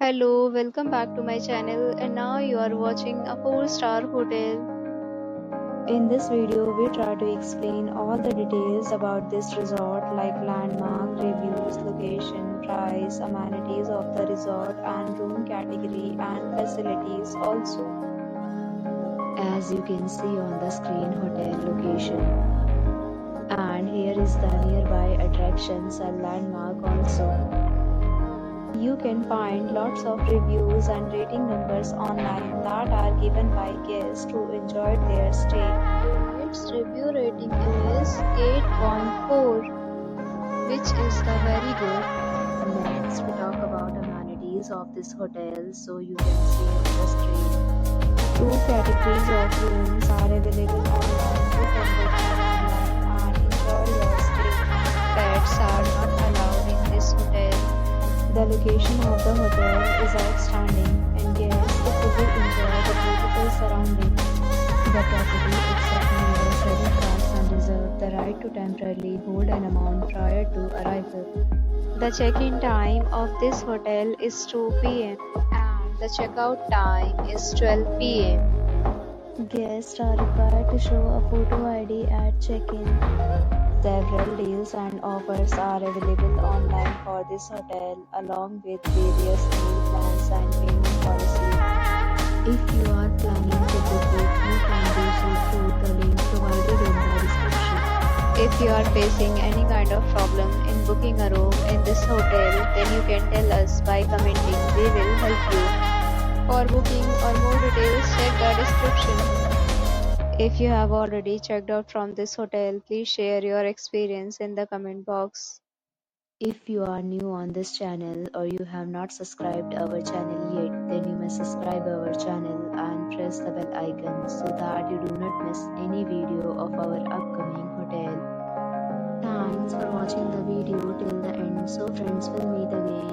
hello, welcome back to my channel, and now you are watching a 4-star hotel. In this video, we try to explain all the details about this resort like landmark, reviews, location, price, amenities of the resort and room category and facilities also. As you can see on the screen, hotel location. And here is the nearby attractions and landmark also. You can find lots of reviews and rating numbers online that are given by guests who enjoyed their stay. Its review rating is 8.4, which is the very good. Next, we talk about amenities of this hotel, so you can see on the screen. Two categories of rooms are available online. You can book them online and enjoy your stay. Pets are not allowed in this hotel. The location of the hotel is outstanding and guests fully enjoy the beautiful surroundings. The property accepts major credit cards and reserves the right to temporarily hold an amount prior to arrival. The check-in time of this hotel is 2 p.m. and the checkout time is 12 p.m. Guests are required to show a photo ID at check-in. Several deals and offers are available online for this hotel, along with various meal plans and payment policies. If you are planning to book it, you can do so through the link provided in the description. If you are facing any kind of problem in booking a room in this hotel, then you can tell us by commenting. We will help you. For booking or more details, check the description. If you have already checked out from this hotel, please share your experience in the comment box. If you are new on this channel or you have not subscribed our channel yet, then you may subscribe our channel and press the bell icon so that you do not miss any video of our upcoming hotel. Thanks for watching the video till the end. So friends, will meet again.